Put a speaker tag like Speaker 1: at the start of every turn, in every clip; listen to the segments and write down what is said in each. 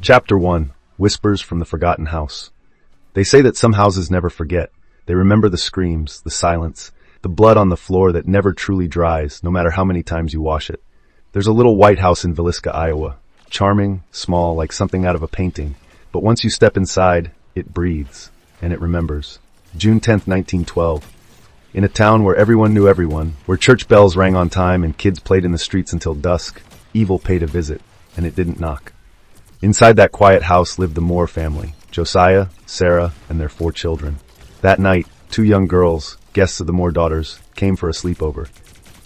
Speaker 1: Chapter 1. Whispers from the Forgotten House. They say that some houses never forget. They remember the screams, the silence, the blood on the floor that never truly dries, no matter how many times you wash it. There's a little white house in Villisca, Iowa. Charming, small, like something out of a painting. But once you step inside, it breathes, and it remembers. June 10th, 1912. In a town where everyone knew everyone, where church bells rang on time and kids played in the streets until dusk, evil paid a visit, and it didn't knock. Inside that quiet house lived the Moore family, Josiah, Sarah, and their 4 children. That night, 2 young girls, guests of the Moore daughters, came for a sleepover.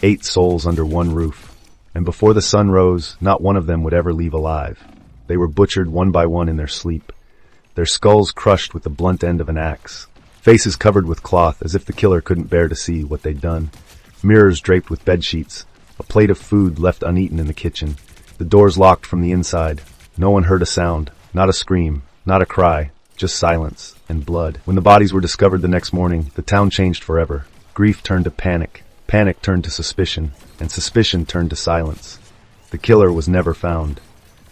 Speaker 1: 8 souls under one roof. And before the sun rose, not one of them would ever leave alive. They were butchered one by one in their sleep, their skulls crushed with the blunt end of an axe, faces covered with cloth as if the killer couldn't bear to see what they'd done, mirrors draped with bedsheets, a plate of food left uneaten in the kitchen, the doors locked from the inside. No one heard a sound, not a scream, not a cry, just silence and blood. When the bodies were discovered the next morning, the town changed forever. Grief turned to panic, panic turned to suspicion, and suspicion turned to silence. The killer was never found.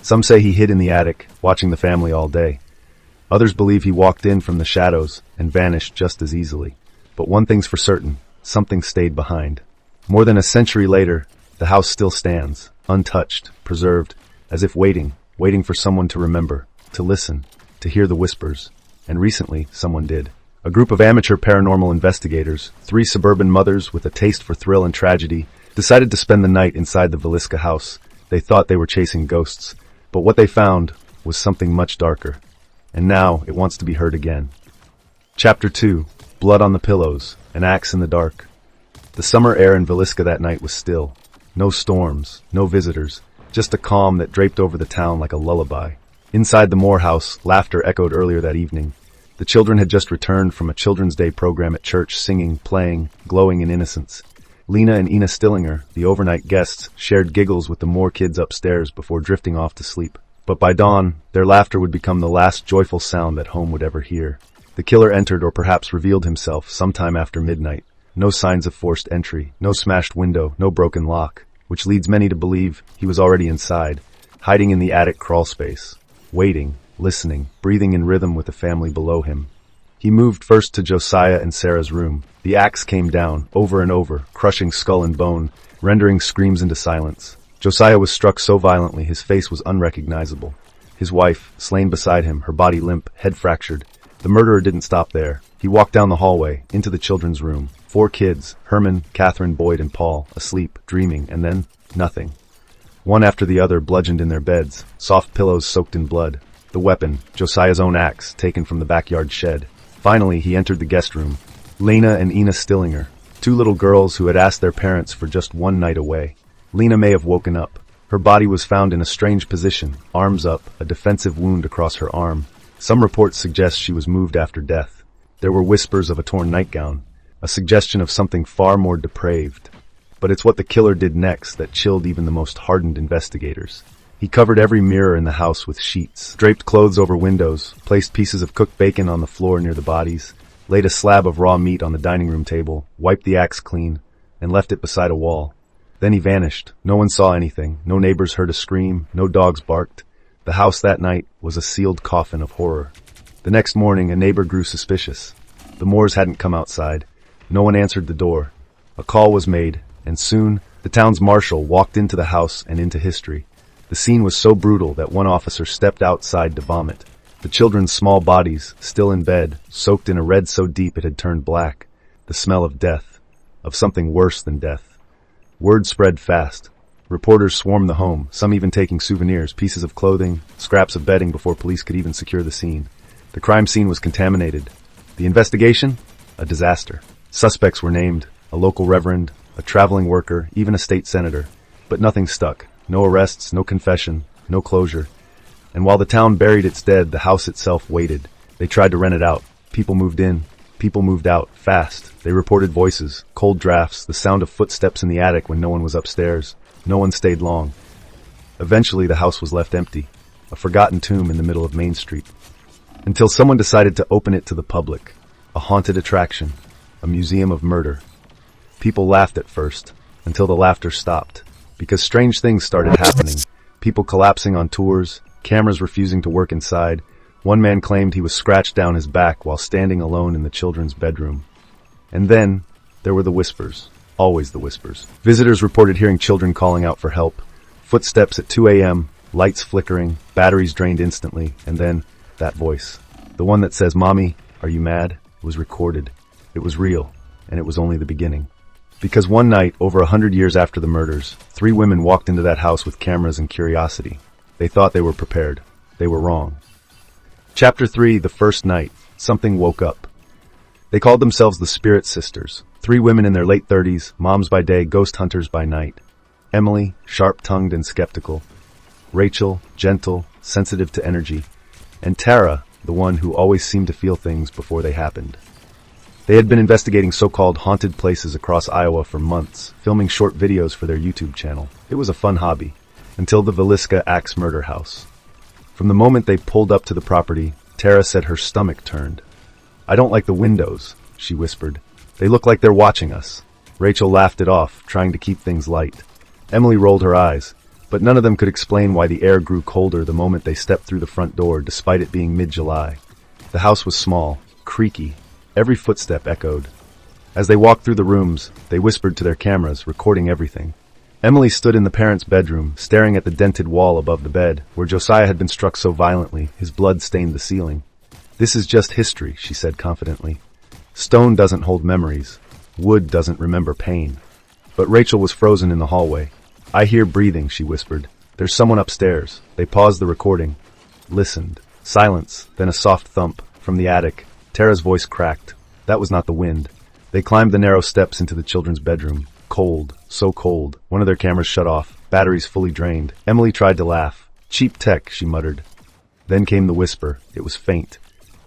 Speaker 1: Some say he hid in the attic, watching the family all day. Others believe he walked in from the shadows and vanished just as easily. But one thing's for certain, something stayed behind. More than a century later, the house still stands, untouched, preserved, as if waiting for someone to remember, to listen, to hear the whispers. And recently, someone did. A group of amateur paranormal investigators, 3 suburban mothers with a taste for thrill and tragedy, decided to spend the night inside the Villisca house. They thought they were chasing ghosts, but what they found was something much darker. And now, it wants to be heard again. Chapter 2. Blood on the Pillows, an Axe in the Dark. The summer air in Villisca that night was still. No storms, no visitors, just a calm that draped over the town like a lullaby. Inside the Moore house, laughter echoed earlier that evening. The children had just returned from a Children's Day program at church, singing, playing, glowing in innocence. Lena and Ina Stillinger, the overnight guests, shared giggles with the Moore kids upstairs before drifting off to sleep. But by dawn, their laughter would become the last joyful sound that home would ever hear. The killer entered or perhaps revealed himself sometime after midnight. No signs of forced entry, no smashed window, no broken lock, which leads many to believe he was already inside, hiding in the attic crawl space, waiting, listening, breathing in rhythm with the family below him. He moved first to Josiah and Sarah's room. The axe came down, over and over, crushing skull and bone, rendering screams into silence. Josiah was struck so violently his face was unrecognizable. His wife, slain beside him, her body limp, head fractured. The murderer didn't stop there. He walked down the hallway, into the children's room. 4 kids, Herman, Catherine, Boyd, and Paul, asleep, dreaming, and then nothing. One after the other bludgeoned in their beds, soft pillows soaked in blood. The weapon, Josiah's own axe, taken from the backyard shed. Finally, he entered the guest room. Lena and Ina Stillinger, 2 little girls who had asked their parents for just one night away. Lena may have woken up. Her body was found in a strange position, arms up, a defensive wound across her arm. Some reports suggest she was moved after death. There were whispers of a torn nightgown, a suggestion of something far more depraved. But it's what the killer did next that chilled even the most hardened investigators. He covered every mirror in the house with sheets, draped clothes over windows, placed pieces of cooked bacon on the floor near the bodies, laid a slab of raw meat on the dining room table, wiped the axe clean, and left it beside a wall. Then he vanished. No one saw anything. No neighbors heard a scream. No dogs barked. The house that night was a sealed coffin of horror. The next morning, a neighbor grew suspicious. The Moores hadn't come outside. No one answered the door. A call was made, and soon, the town's marshal walked into the house and into history. The scene was so brutal that one officer stepped outside to vomit. The children's small bodies, still in bed, soaked in a red so deep it had turned black. The smell of death. Of something worse than death. Word spread fast. Reporters swarmed the home, some even taking souvenirs, pieces of clothing, scraps of bedding before police could even secure the scene. The crime scene was contaminated. The investigation? A disaster. Suspects were named, a local reverend, a traveling worker, even a state senator. But nothing stuck. No arrests, no confession, no closure. And while the town buried its dead, the house itself waited. They tried to rent it out. People moved in. People moved out, fast. They reported voices, cold drafts, the sound of footsteps in the attic when no one was upstairs. No one stayed long. Eventually, the house was left empty, a forgotten tomb in the middle of Main Street. Until someone decided to open it to the public. A haunted attraction, a museum of murder. People laughed at first, until the laughter stopped, because strange things started happening. People collapsing on tours, cameras refusing to work inside. One man claimed he was scratched down his back while standing alone in the children's bedroom. And then, there were the whispers. Always the whispers. Visitors reported hearing children calling out for help. Footsteps at 2 a.m., lights flickering, batteries drained instantly, and then, that voice. The one that says, "Mommy, are you mad?" was recorded. It was real, and it was only the beginning. Because one night, over 100 years after the murders, 3 women walked into that house with cameras and curiosity. They thought they were prepared. They were wrong. Chapter 3, the first night. Something woke up. They called themselves the Spirit Sisters. 3 women in their late 30s, moms by day, ghost hunters by night. Emily, sharp-tongued and skeptical. Rachel, gentle, sensitive to energy. And Tara, the one who always seemed to feel things before they happened. They had been investigating so-called haunted places across Iowa for months, filming short videos for their YouTube channel. It was a fun hobby, until the Villisca Axe murder house. From the moment they pulled up to the property, Tara said her stomach turned. "I don't like the windows," she whispered. "They look like they're watching us." Rachel laughed it off, trying to keep things light. Emily rolled her eyes, but none of them could explain why the air grew colder the moment they stepped through the front door, despite it being mid-July. The house was small, creaky. Every footstep echoed. As they walked through the rooms, they whispered to their cameras, recording everything. Emily stood in the parents' bedroom, staring at the dented wall above the bed, where Josiah had been struck so violently, his blood stained the ceiling. "This is just history," she said confidently. "Stone doesn't hold memories. Wood doesn't remember pain." But Rachel was frozen in the hallway. "I hear breathing," she whispered. "There's someone upstairs." They paused the recording. Listened. Silence, then a soft thump. From the attic, Tara's voice cracked. That was not the wind. They climbed the narrow steps into the children's bedroom. Cold. So cold. One of their cameras shut off. Batteries fully drained. Emily tried to laugh. "Cheap tech," she muttered. Then came the whisper. It was faint.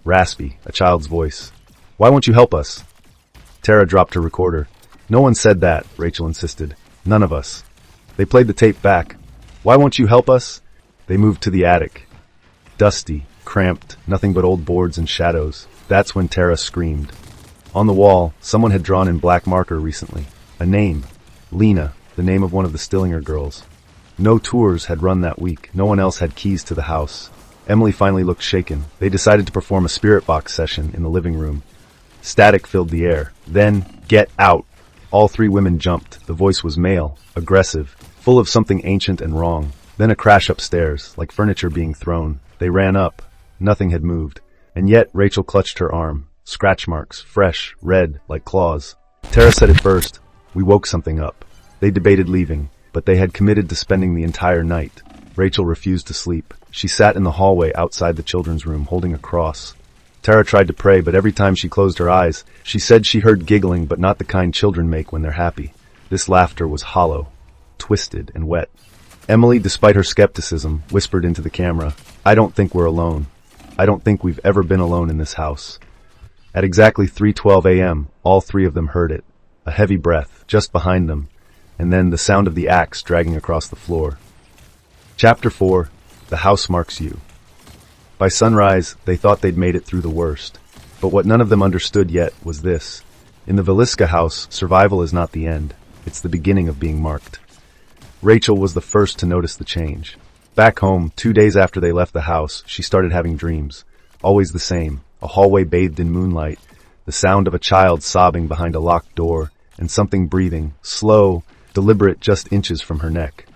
Speaker 1: Raspy. A child's voice. "Why won't you help us?" Tara dropped her recorder. "No one said that," Rachel insisted. "None of us." They played the tape back. "Why won't you help us?" They moved to the attic. Dusty, cramped, nothing but old boards and shadows. That's when Tara screamed. On the wall, someone had drawn in black marker recently. A name. Lena, the name of one of the Stillinger girls. No tours had run that week. No one else had keys to the house. Emily finally looked shaken. They decided to perform a spirit box session in the living room. Static filled the air. Then, "Get out!" All 3 women jumped. The voice was male, aggressive, full of something ancient and wrong. Then a crash upstairs, like furniture being thrown. They ran up. Nothing had moved. And yet Rachel clutched her arm. Scratch marks, fresh, red, like claws. Tara said it first. "We woke something up." They debated leaving, but they had committed to spending the entire night. Rachel refused to sleep. She sat in the hallway outside the children's room, holding a cross. Tara tried to pray, but every time she closed her eyes, she said she heard giggling, but not the kind children make when they're happy. This laughter was hollow, twisted, and wet. Emily, despite her skepticism, whispered into the camera, "I don't think we're alone. I don't think we've ever been alone in this house." At exactly 3:12 a.m., all 3 of them heard it. A heavy breath, just behind them, and then the sound of the axe dragging across the floor. Chapter 4, The House Marks You. By sunrise, they thought they'd made it through the worst. But what none of them understood yet was this. In the Villisca house, survival is not the end. It's the beginning of being marked. Rachel was the first to notice the change. Back home, 2 days after they left the house, she started having dreams. Always the same. A hallway bathed in moonlight, the sound of a child sobbing behind a locked door, and something breathing, slow, deliberate, just inches from her neck.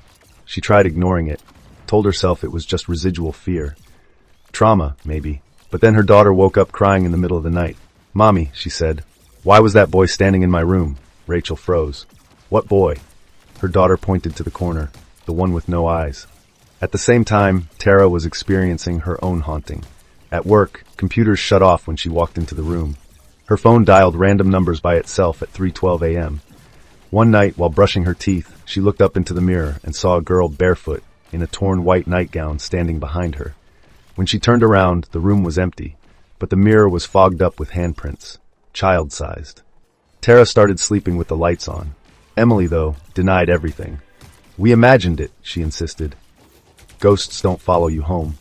Speaker 1: She tried ignoring it, told herself it was just residual fear. Trauma, maybe. But then her daughter woke up crying in the middle of the night. "Mommy," she said, "why was that boy standing in my room?" Rachel froze. "What boy?" Her daughter pointed to the corner, the one with no eyes. At the same time, Tara was experiencing her own haunting. At work, computers shut off when she walked into the room. Her phone dialed random numbers by itself at 3:12 a.m. One night, while brushing her teeth, she looked up into the mirror and saw a girl barefoot, in a torn white nightgown, standing behind her. When she turned around, the room was empty, but the mirror was fogged up with handprints, child-sized. Tara started sleeping with the lights on. Emily, though, denied everything. "We imagined it," she insisted. Ghosts don't follow you home.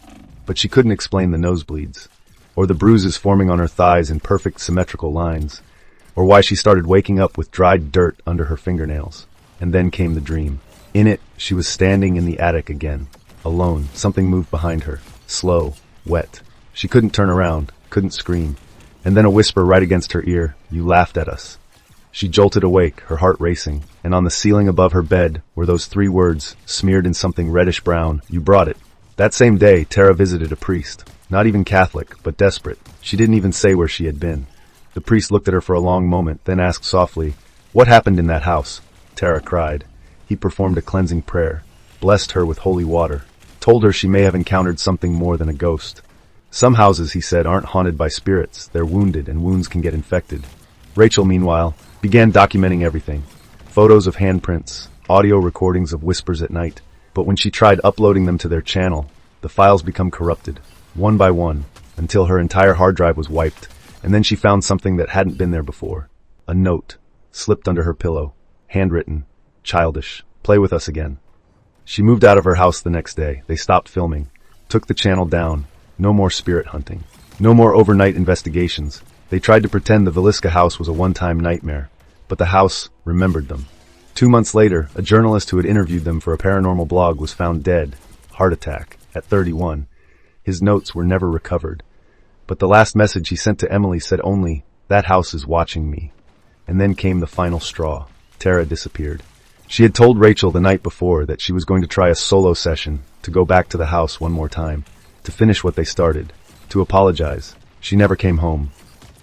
Speaker 1: But she couldn't explain the nosebleeds, or the bruises forming on her thighs in perfect symmetrical lines, or why she started waking up with dried dirt under her fingernails. And then came the dream. In it, she was standing in the attic again. alone. Something moved behind her. Slow, wet. She couldn't turn around, couldn't scream. And then a whisper right against her ear, "You laughed at us." She jolted awake, her heart racing, and on the ceiling above her bed were those 3 words, smeared in something reddish-brown, "You brought it." That same day, Tara visited a priest. Not even Catholic, but desperate. She didn't even say where she had been. The priest looked at her for a long moment, then asked softly, "What happened in that house?" Tara cried. He performed a cleansing prayer, blessed her with holy water, told her she may have encountered something more than a ghost. Some houses, he said, aren't haunted by spirits. They're wounded, and wounds can get infected. Rachel, meanwhile, began documenting everything. Photos of handprints, audio recordings of whispers at night. But when she tried uploading them to their channel, the files become corrupted, one by one, until her entire hard drive was wiped. And then she found something that hadn't been there before. A note, slipped under her pillow, handwritten, childish, "Play with us again." She moved out of her house the next day. They stopped filming, took the channel down. No more spirit hunting. No more overnight investigations. They tried to pretend the Villisca house was a one-time nightmare, but the house remembered them. 2 months later, a journalist who had interviewed them for a paranormal blog was found dead, heart attack, at 31. His notes were never recovered. But the last message he sent to Emily said only, "That house is watching me." And then came the final straw. Tara disappeared. She had told Rachel the night before that she was going to try a solo session, to go back to the house one more time, to finish what they started, to apologize. She never came home.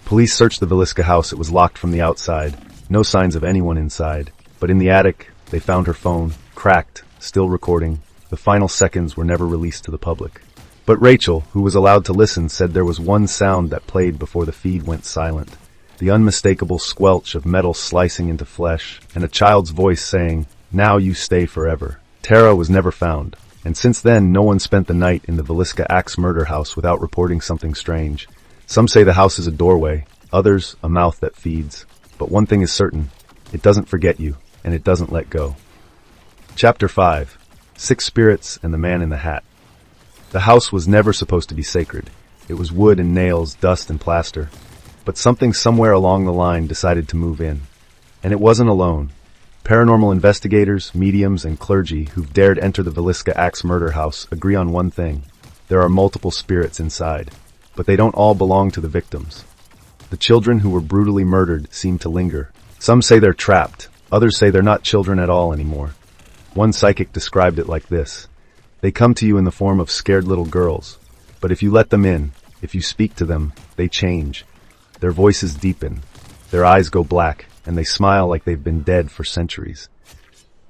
Speaker 1: Police searched the Villisca house. It was locked from the outside. No signs of anyone inside. But in the attic, they found her phone, cracked, still recording. The final seconds were never released to the public. But Rachel, who was allowed to listen, said there was one sound that played before the feed went silent. The unmistakable squelch of metal slicing into flesh, and a child's voice saying, "Now you stay forever." Tara was never found, and since then no one spent the night in the Villisca Axe murder house without reporting something strange. Some say the house is a doorway, others a mouth that feeds. But one thing is certain, it doesn't forget you, and it doesn't let go. Chapter 5. 6 Spirits and the Man in the Hat. The house was never supposed to be sacred. It was wood and nails, dust and plaster. But something somewhere along the line decided to move in. And it wasn't alone. Paranormal investigators, mediums, and clergy who've dared enter the Villisca Axe murder house agree on one thing. There are multiple spirits inside. But they don't all belong to the victims. The children who were brutally murdered seem to linger. Some say they're trapped. Others say they're not children at all anymore. One psychic described it like this. They come to you in the form of scared little girls. But if you let them in, if you speak to them, they change. Their voices deepen. Their eyes go black, and they smile like they've been dead for centuries.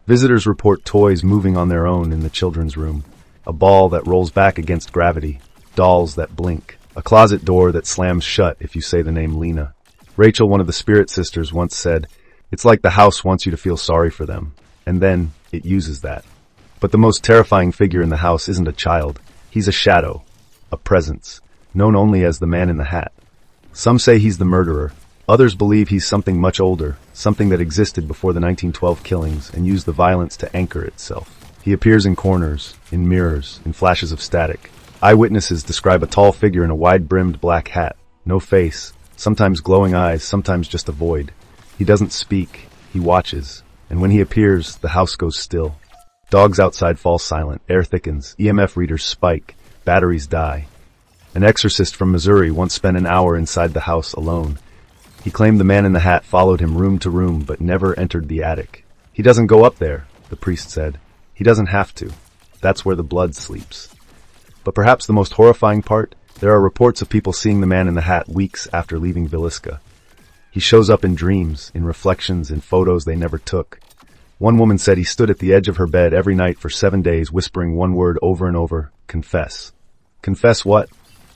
Speaker 1: Visitors report toys moving on their own in the children's room. A ball that rolls back against gravity. Dolls that blink. A closet door that slams shut if you say the name Lena. Rachel, one of the spirit sisters, once said, "It's like the house wants you to feel sorry for them, and then it uses that." But the most terrifying figure in the house isn't a child. He's a shadow, a presence, known only as the Man in the Hat. Some say he's the murderer. Others believe he's something much older, something that existed before the 1912 killings and used the violence to anchor itself. He appears in corners, in mirrors, in flashes of static. Eyewitnesses describe a tall figure in a wide-brimmed black hat, no face, sometimes glowing eyes, sometimes just a void. He doesn't speak, he watches, and when he appears, the house goes still. Dogs outside fall silent, air thickens, EMF readers spike, batteries die. An exorcist from Missouri once spent an hour inside the house alone. He claimed the Man in the Hat followed him room to room but never entered the attic. "He doesn't go up there," the priest said. "He doesn't have to. That's where the blood sleeps." But perhaps the most horrifying part, there are reports of people seeing the Man in the Hat weeks after leaving Villisca. He shows up in dreams, in reflections, in photos they never took. One woman said he stood at the edge of her bed every night for 7 days whispering one word over and over, "Confess." Confess what?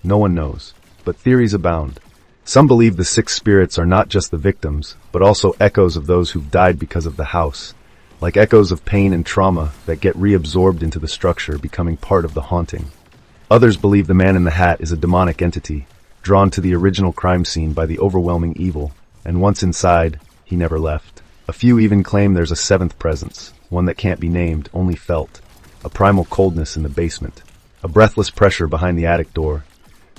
Speaker 1: No one knows. But theories abound. Some believe the 6 spirits are not just the victims, but also echoes of those who've died because of the house. Like echoes of pain and trauma that get reabsorbed into the structure, becoming part of the haunting. Others believe the Man in the Hat is a demonic entity, drawn to the original crime scene by the overwhelming evil, and once inside, he never left. A few even claim there's a 7th presence, one that can't be named, only felt. A primal coldness in the basement. A breathless pressure behind the attic door.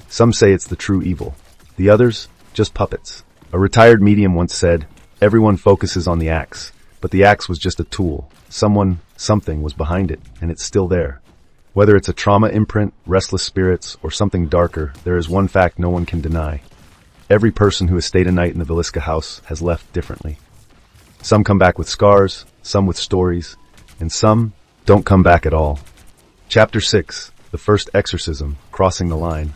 Speaker 1: Some say it's the true evil. The others, just puppets. A retired medium once said, "Everyone focuses on the axe, but the axe was just a tool. Someone, something was behind it, and it's still there." Whether it's a trauma imprint, restless spirits, or something darker, there is one fact no one can deny. Every person who has stayed a night in the Villisca house has left differently. Some come back with scars, some with stories, and some don't come back at all. Chapter 6. The First Exorcism, Crossing the Line.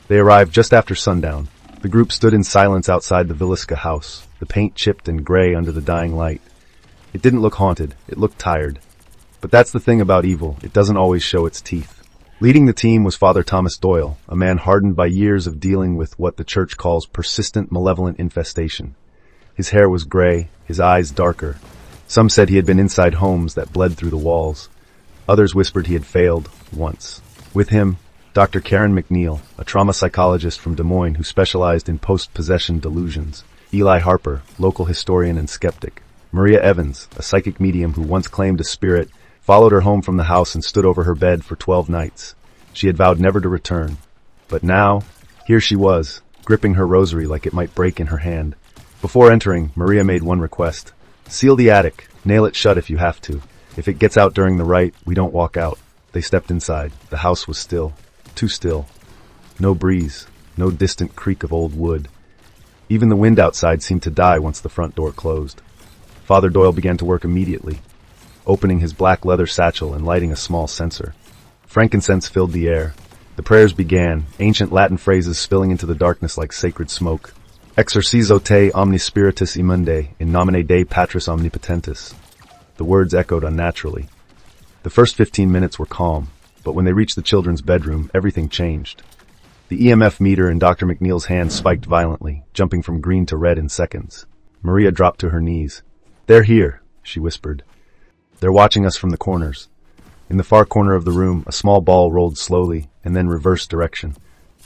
Speaker 1: They arrived just after sundown. The group stood in silence outside the Villisca house, the paint chipped and gray under the dying light. It didn't look haunted, it looked tired. But that's the thing about evil, it doesn't always show its teeth. Leading the team was Father Thomas Doyle, a man hardened by years of dealing with what the church calls persistent malevolent infestation. His hair was gray, his eyes darker. Some said he had been inside homes that bled through the walls. Others whispered he had failed, once. With him, Dr. Karen McNeil, a trauma psychologist from Des Moines who specialized in post-possession delusions. Eli Harper, local historian and skeptic. Maria Evans, a psychic medium who once claimed a spirit, followed her home from the house and stood over her bed for 12 nights. She had vowed never to return. But now, here she was, gripping her rosary like it might break in her hand. Before entering, Maria made one request. Seal the attic. Nail it shut if you have to. If it gets out during the rite, we don't walk out. They stepped inside. The house was still. Too still. No breeze. No distant creak of old wood. Even the wind outside seemed to die once the front door closed. Father Doyle began to work immediately, opening his black leather satchel and lighting a small censer. Frankincense filled the air. The prayers began, ancient Latin phrases spilling into the darkness like sacred smoke. Exorcizo te omni spiritus immundi, in nomine Dei Patris Omnipotentis. The words echoed unnaturally. The first 15 minutes were calm, but when they reached the children's bedroom, everything changed. The EMF meter in Dr. McNeil's hand spiked violently, jumping from green to red in seconds. Maria dropped to her knees. "They're here," she whispered. "They're watching us from the corners." In the far corner of the room, a small ball rolled slowly, and then reversed direction.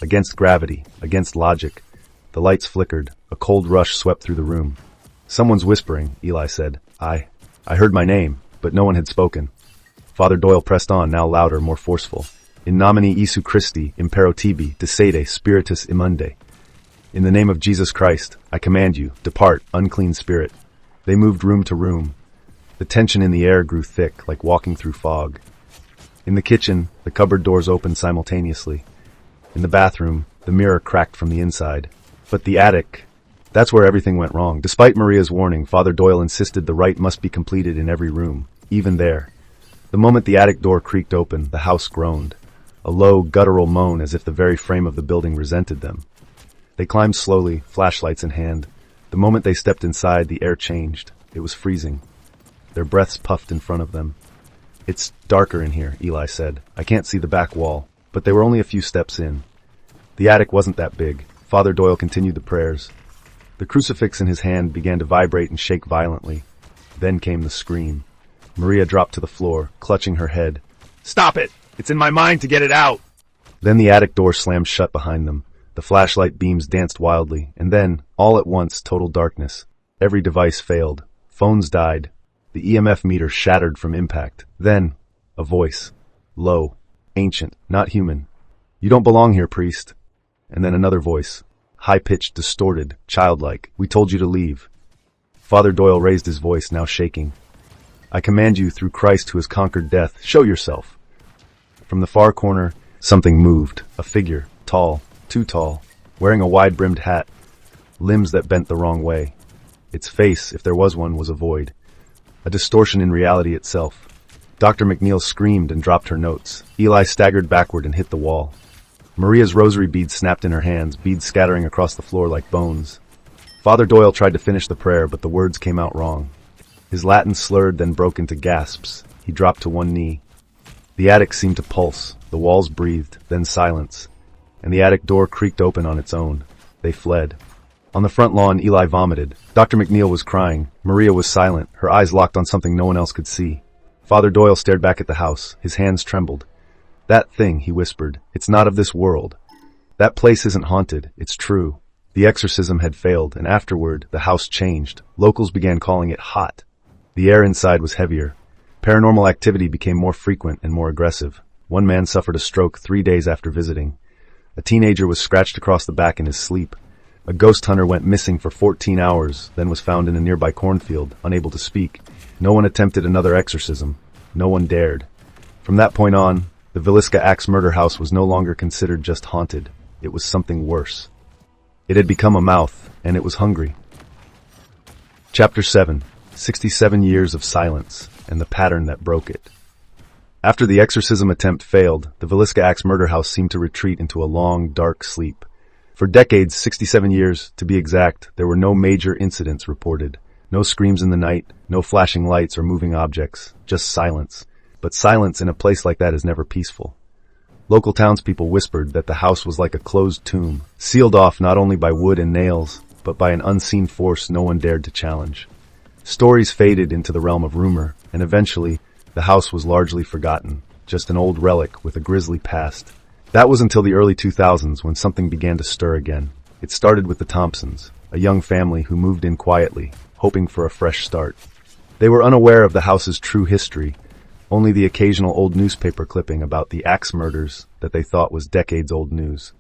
Speaker 1: Against gravity, against logic. The lights flickered. A cold rush swept through the room. "Someone's whispering," Eli said. I heard my name, but no one had spoken. Father Doyle pressed on, now louder, more forceful. "In nomine Iesu Christi, impero tibi, desede spiritus immundi." In the name of Jesus Christ, I command you, depart, unclean spirit. They moved room to room. The tension in the air grew thick, like walking through fog. In the kitchen, the cupboard doors opened simultaneously. In the bathroom, the mirror cracked from the inside. But the attic, that's where everything went wrong. Despite Maria's warning, Father Doyle insisted the rite must be completed in every room, even there. The moment the attic door creaked open, the house groaned. A low, guttural moan as if the very frame of the building resented them. They climbed slowly, flashlights in hand. The moment they stepped inside, the air changed. It was freezing. Their breaths puffed in front of them. "It's darker in here," Eli said. "I can't see the back wall." But they were only a few steps in. The attic wasn't that big. Father Doyle continued the prayers. The crucifix in his hand began to vibrate and shake violently. Then came the scream. Maria dropped to the floor, clutching her head. "Stop it! It's in my mind to get it out!" Then the attic door slammed shut behind them. The flashlight beams danced wildly, and then, all at once, total darkness. Every device failed. Phones died. The EMF meter shattered from impact. Then, a voice. Low. Ancient. Not human. "You don't belong here, priest." And then another voice. High-pitched, distorted, childlike. "We told you to leave." Father Doyle raised his voice, now shaking. "I command you, through Christ who has conquered death, show yourself." From the far corner, something moved. A figure. Tall. Too tall. Wearing a wide-brimmed hat. Limbs that bent the wrong way. Its face, if there was one, was a void. A distortion in reality itself. Dr. McNeil screamed and dropped her notes. Eli staggered backward and hit the wall. Maria's rosary beads snapped in her hands, beads scattering across the floor like bones. Father Doyle tried to finish the prayer, but the words came out wrong. His Latin slurred, then broke into gasps. He dropped to one knee. The attic seemed to pulse. The walls breathed, then silence. And the attic door creaked open on its own. They fled. On the front lawn, Eli vomited. Dr. McNeil was crying. Maria was silent, her eyes locked on something no one else could see. Father Doyle stared back at the house. His hands trembled. "That thing," he whispered, "it's not of this world. That place isn't haunted. It's true." The exorcism had failed, and afterward, the house changed. Locals began calling it hot. The air inside was heavier. Paranormal activity became more frequent and more aggressive. One man suffered a stroke 3 days after visiting. A teenager was scratched across the back in his sleep. A ghost hunter went missing for 14 hours, then was found in a nearby cornfield, unable to speak. No one attempted another exorcism. No one dared. From that point on, The Villisca Axe murder house was no longer considered just haunted. It was something worse. It had become a mouth, and it was hungry. Chapter 7. 67 Years of Silence, and the Pattern that Broke it. After the exorcism attempt failed, the Villisca Axe murder house seemed to retreat into a long, dark sleep. For decades, 67 years, to be exact, there were no major incidents reported. No screams in the night, no flashing lights or moving objects, just silence. But silence in a place like that is never peaceful. Local townspeople whispered that the house was like a closed tomb, sealed off not only by wood and nails, but by an unseen force no one dared to challenge. Stories faded into the realm of rumor, and eventually, the house was largely forgotten, just an old relic with a grisly past. That was until the early 2000s when something began to stir again. It started with the Thompsons, a young family who moved in quietly, hoping for a fresh start. They were unaware of the house's true history, only the occasional old newspaper clipping about the Axe murders that they thought was decades-old news.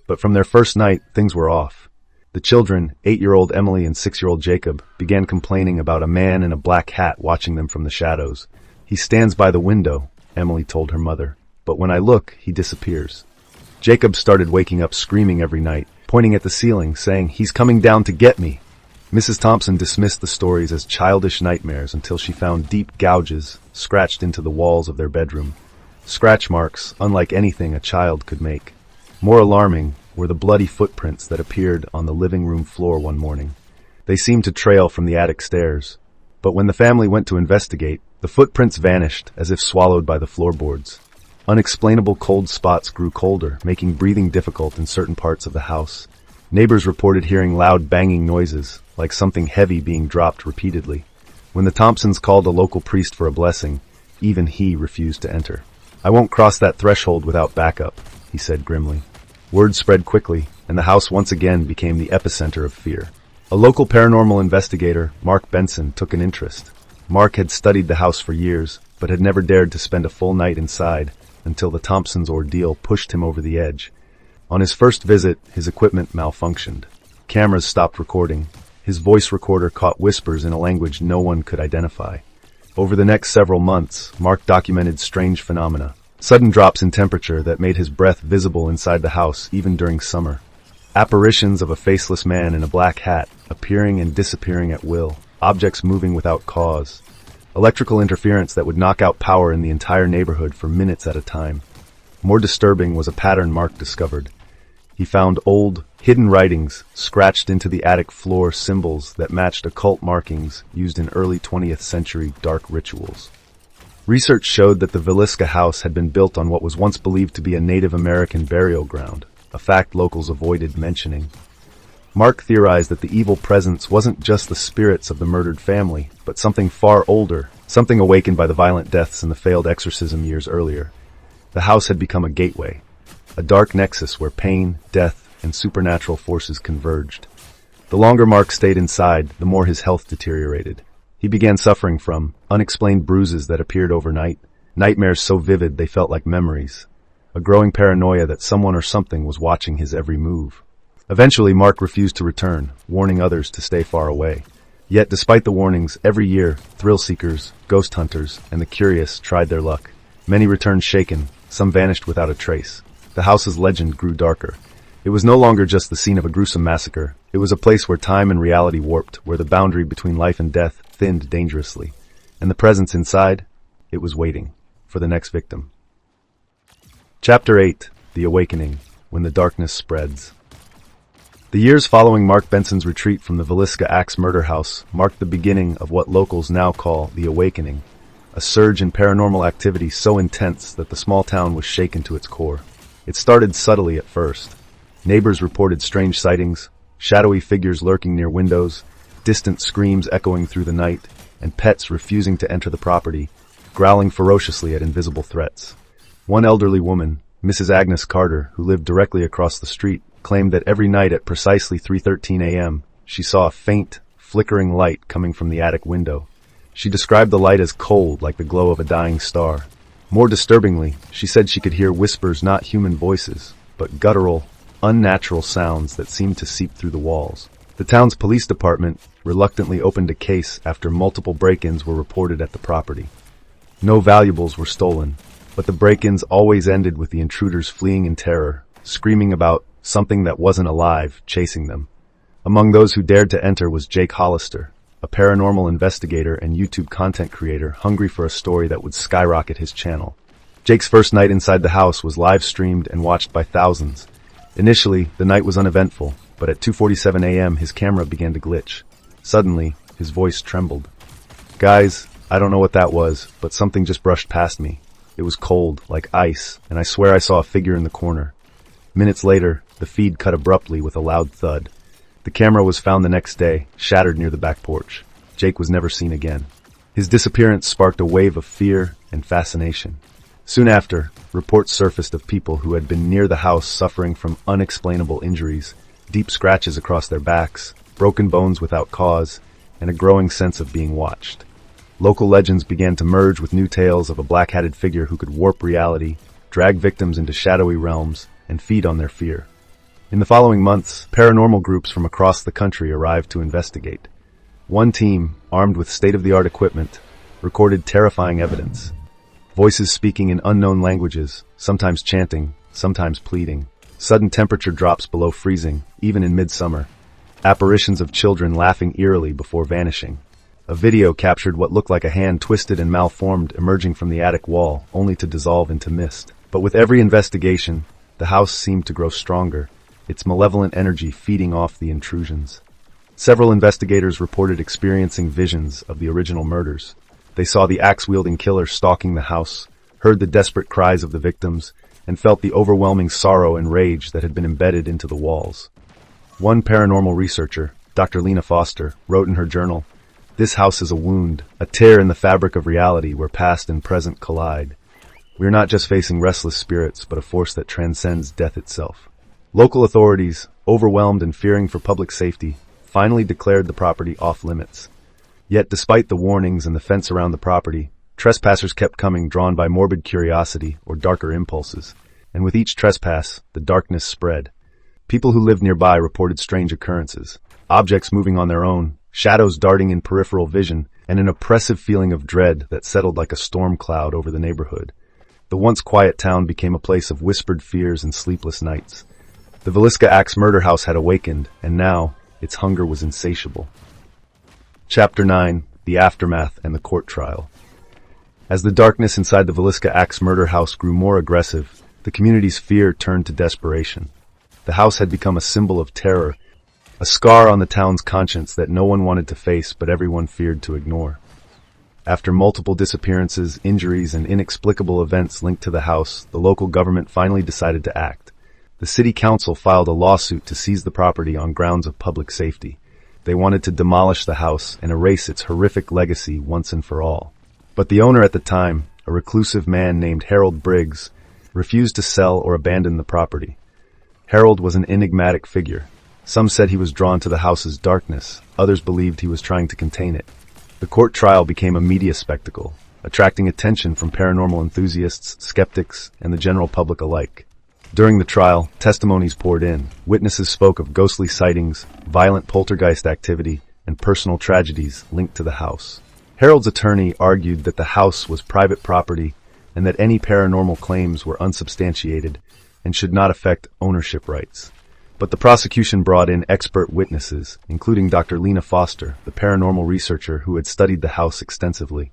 Speaker 1: But from their first night, things were off. The children, 8-year-old Emily and 6-year-old Jacob, began complaining about a man in a black hat watching them from the shadows. "He stands by the window," Emily told her mother, "but when I look, he disappears." Jacob started waking up screaming every night, pointing at the ceiling, saying, "He's coming down to get me." Mrs. Thompson dismissed the stories as childish nightmares until she found deep gouges scratched into the walls of their bedroom. Scratch marks, unlike anything a child could make. More alarming were the bloody footprints that appeared on the living room floor one morning. They seemed to trail from the attic stairs. But when the family went to investigate, the footprints vanished as if swallowed by the floorboards. Unexplainable cold spots grew colder, making breathing difficult in certain parts of the house. Neighbors reported hearing loud banging noises, like something heavy being dropped repeatedly. When the Thompsons called a local priest for a blessing, even he refused to enter. "I won't cross that threshold without backup," he said grimly. Word spread quickly, and the house once again became the epicenter of fear. A local paranormal investigator, Mark Benson, took an interest. Mark had studied the house for years, but had never dared to spend a full night inside until the Thompsons' ordeal pushed him over the edge. On his first visit, his equipment malfunctioned. Cameras stopped recording. His voice recorder caught whispers in a language no one could identify. Over the next several months, Mark documented strange phenomena. Sudden drops in temperature that made his breath visible inside the house even during summer. Apparitions of a faceless man in a black hat, appearing and disappearing at will. Objects moving without cause. Electrical interference that would knock out power in the entire neighborhood for minutes at a time. More disturbing was a pattern Mark discovered. He found old, hidden writings scratched into the attic floor, symbols that matched occult markings used in early 20th century dark rituals. Research showed that the Villisca house had been built on what was once believed to be a Native American burial ground, a fact locals avoided mentioning. Mark theorized that the evil presence wasn't just the spirits of the murdered family, but something far older, something awakened by the violent deaths and the failed exorcism years earlier. The house had become a gateway, a dark nexus where pain, death, and supernatural forces converged. The longer Mark stayed inside, the more his health deteriorated. He began suffering from unexplained bruises that appeared overnight, nightmares so vivid they felt like memories, a growing paranoia that someone or something was watching his every move. Eventually, Mark refused to return, warning others to stay far away. Yet, despite the warnings, every year, thrill seekers, ghost hunters, and the curious tried their luck. Many returned shaken, some vanished without a trace. The house's legend grew darker. It was no longer just the scene of a gruesome massacre. It was a place where time and reality warped, where the boundary between life and death thinned dangerously. And the presence inside? It was waiting for the next victim. Chapter 8. The Awakening. When the Darkness Spreads. The years following Mark Benson's retreat from the Villisca Axe murder house marked the beginning of what locals now call the Awakening, a surge in paranormal activity so intense that the small town was shaken to its core. It started subtly at first. Neighbors reported strange sightings, shadowy figures lurking near windows, distant screams echoing through the night, and pets refusing to enter the property, growling ferociously at invisible threats. One elderly woman, Mrs. Agnes Carter, who lived directly across the street, claimed that every night at precisely 3:13 a.m., she saw a faint, flickering light coming from the attic window. She described the light as cold, like the glow of a dying star. More disturbingly, she said she could hear whispers, not human voices, but guttural, unnatural sounds that seemed to seep through the walls. The town's police department reluctantly opened a case after multiple break-ins were reported at the property. No valuables were stolen, But the break-ins always ended with the intruders fleeing in terror, screaming about something that wasn't alive chasing them. Among those who dared to enter was Jake Hollister, a paranormal investigator and YouTube content creator hungry for a story that would skyrocket his channel. Jake's first night inside the house was live-streamed and watched by thousands. Initially, the night was uneventful, but at 2:47 a.m. his camera began to glitch. Suddenly, his voice trembled. "Guys, I don't know what that was, but something just brushed past me. It was cold, like ice, and I swear I saw a figure in the corner." Minutes later, the feed cut abruptly with a loud thud. The camera was found the next day, shattered near the back porch. Jake was never seen again. His disappearance sparked a wave of fear and fascination. Soon after, reports surfaced of people who had been near the house suffering from unexplainable injuries, deep scratches across their backs, broken bones without cause, and a growing sense of being watched. Local legends began to merge with new tales of a black-hatted figure who could warp reality, drag victims into shadowy realms, and feed on their fear. In the following months, paranormal groups from across the country arrived to investigate. One team, armed with state-of-the-art equipment, recorded terrifying evidence. Voices speaking in unknown languages, sometimes chanting, sometimes pleading. Sudden temperature drops below freezing, even in midsummer. Apparitions of children laughing eerily before vanishing. A video captured what looked like a hand twisted and malformed emerging from the attic wall, only to dissolve into mist. But with every investigation, the house seemed to grow stronger, its malevolent energy feeding off the intrusions. Several investigators reported experiencing visions of the original murders. They saw the axe-wielding killer stalking the house, heard the desperate cries of the victims, and felt the overwhelming sorrow and rage that had been embedded into the walls. One paranormal researcher, Dr. Lena Foster, wrote in her journal, "This house is a wound, a tear in the fabric of reality where past and present collide. We are not just facing restless spirits, but a force that transcends death itself." Local authorities, overwhelmed and fearing for public safety, finally declared the property off-limits. Yet despite the warnings and the fence around the property, trespassers kept coming, drawn by morbid curiosity or darker impulses. And with each trespass, the darkness spread. People who lived nearby reported strange occurrences, objects moving on their own, shadows darting in peripheral vision, and an oppressive feeling of dread that settled like a storm cloud over the neighborhood. The once quiet town became a place of whispered fears and sleepless nights. The Villisca Axe murder house had awakened, and now its hunger was insatiable. Chapter 9. The Aftermath and the Court Trial. As the darkness inside the Villisca Axe murder house grew more aggressive, the community's fear turned to desperation. The house had become a symbol of terror, a scar on the town's conscience that no one wanted to face but everyone feared to ignore. After multiple disappearances, injuries, and inexplicable events linked to the house, the local government finally decided to act. The city council filed a lawsuit to seize the property on grounds of public safety. They wanted to demolish the house and erase its horrific legacy once and for all. But the owner at the time, a reclusive man named Harold Briggs, refused to sell or abandon the property. Harold was an enigmatic figure. Some said he was drawn to the house's darkness, others believed he was trying to contain it. The court trial became a media spectacle, attracting attention from paranormal enthusiasts, skeptics, and the general public alike. During the trial, testimonies poured in. Witnesses spoke of ghostly sightings, violent poltergeist activity, and personal tragedies linked to the house. Harold's attorney argued that the house was private property and that any paranormal claims were unsubstantiated and should not affect ownership rights. But the prosecution brought in expert witnesses, including Dr. Lena Foster, the paranormal researcher who had studied the house extensively.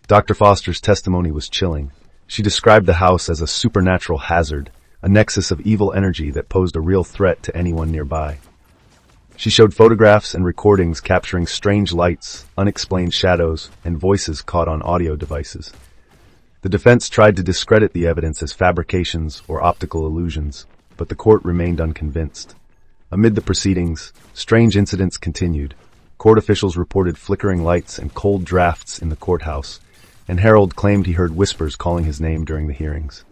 Speaker 1: Dr. Foster's testimony was chilling. She described the house as a supernatural hazard, a nexus of evil energy that posed a real threat to anyone nearby. She showed photographs and recordings capturing strange lights, unexplained shadows, and voices caught on audio devices. The defense tried to discredit the evidence as fabrications or optical illusions, but the court remained unconvinced. Amid the proceedings, strange incidents continued. Court officials reported flickering lights and cold drafts in the courthouse, and Harold claimed he heard whispers calling his name during the hearings.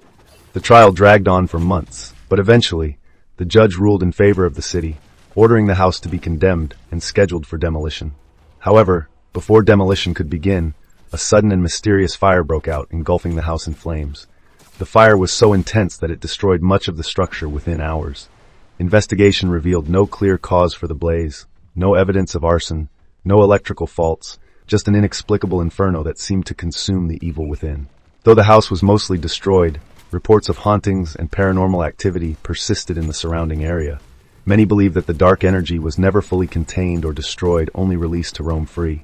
Speaker 1: The trial dragged on for months, but eventually, the judge ruled in favor of the city, ordering the house to be condemned and scheduled for demolition. However, before demolition could begin, a sudden and mysterious fire broke out, engulfing the house in flames. The fire was so intense that it destroyed much of the structure within hours. Investigation revealed no clear cause for the blaze, no evidence of arson, no electrical faults, just an inexplicable inferno that seemed to consume the evil within. Though the house was mostly destroyed, reports of hauntings and paranormal activity persisted in the surrounding area. Many believe that the dark energy was never fully contained or destroyed, only released to roam free.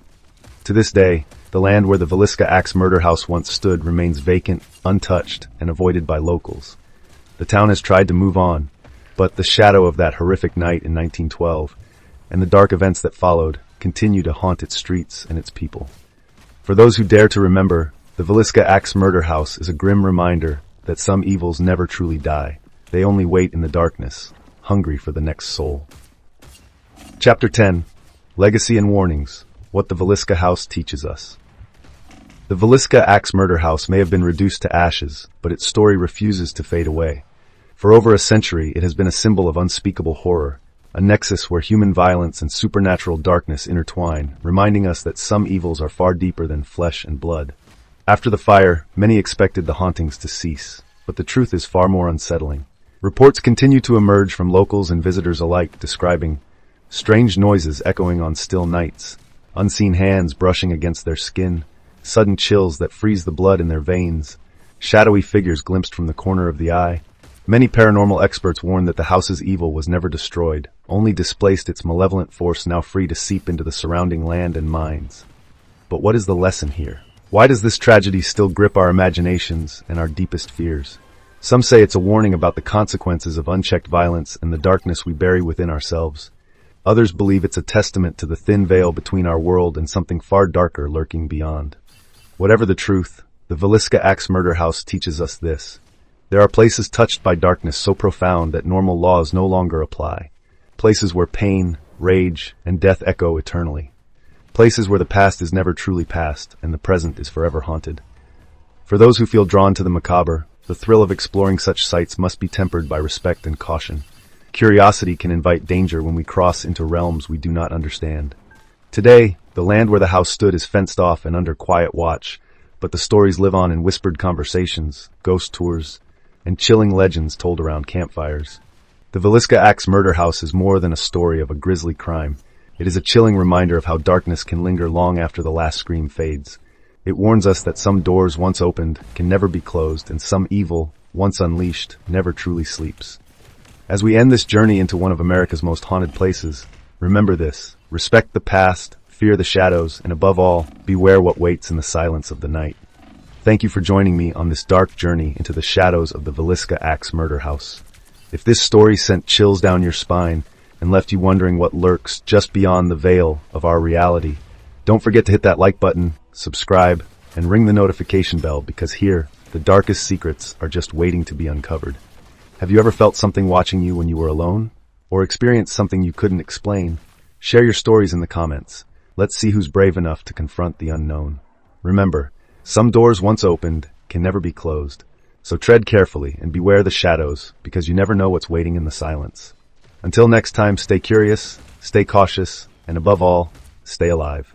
Speaker 1: To this day, the land where the Villisca Axe murder house once stood remains vacant, untouched, and avoided by locals. The town has tried to move on, but the shadow of that horrific night in 1912 and the dark events that followed continue to haunt its streets and its people. For those who dare to remember, the Villisca Axe murder house is a grim reminder that some evils never truly die. They only wait in the darkness, hungry for the next soul. Chapter 10. Legacy and Warnings. What the Villisca House Teaches Us. The Villisca Axe murder house may have been reduced to ashes, but its story refuses to fade away. For over a century, it has been a symbol of unspeakable horror, a nexus where human violence and supernatural darkness intertwine, reminding us that some evils are far deeper than flesh and blood. After the fire, many expected the hauntings to cease, but the truth is far more unsettling. Reports continue to emerge from locals and visitors alike describing strange noises echoing on still nights, unseen hands brushing against their skin, sudden chills that freeze the blood in their veins, shadowy figures glimpsed from the corner of the eye. Many paranormal experts warn that the house's evil was never destroyed, only displaced, its malevolent force now free to seep into the surrounding land and minds. But what is the lesson here? Why does this tragedy still grip our imaginations and our deepest fears? Some say it's a warning about the consequences of unchecked violence and the darkness we bury within ourselves. Others believe it's a testament to the thin veil between our world and something far darker lurking beyond. Whatever the truth, the Villisca Axe murder house teaches us this. There are places touched by darkness so profound that normal laws no longer apply. Places where pain, rage, and death echo eternally. Places where the past is never truly past and the present is forever haunted. For those who feel drawn to the macabre, the thrill of exploring such sites must be tempered by respect and caution. Curiosity can invite danger when we cross into realms we do not understand. Today, the land where the house stood is fenced off and under quiet watch, but the stories live on in whispered conversations, ghost tours, and chilling legends told around campfires. The Villisca Axe murder house is more than a story of a grisly crime. It is a chilling reminder of how darkness can linger long after the last scream fades. It warns us that some doors once opened can never be closed, and some evil, once unleashed, never truly sleeps. As we end this journey into one of America's most haunted places, remember this: respect the past, fear the shadows, and above all, beware what waits in the silence of the night. Thank you for joining me on this dark journey into the shadows of the Villisca Axe murder house. If this story sent chills down your spine and left you wondering what lurks just beyond the veil of our reality, don't forget to hit that like button, subscribe, and ring the notification bell, because here, the darkest secrets are just waiting to be uncovered. Have you ever felt something watching you when you were alone? Or experienced something you couldn't explain? Share your stories in the comments. Let's see who's brave enough to confront the unknown. Remember, some doors once opened can never be closed. So tread carefully and beware the shadows, because you never know what's waiting in the silence. Until next time, stay curious, stay cautious, and above all, stay alive.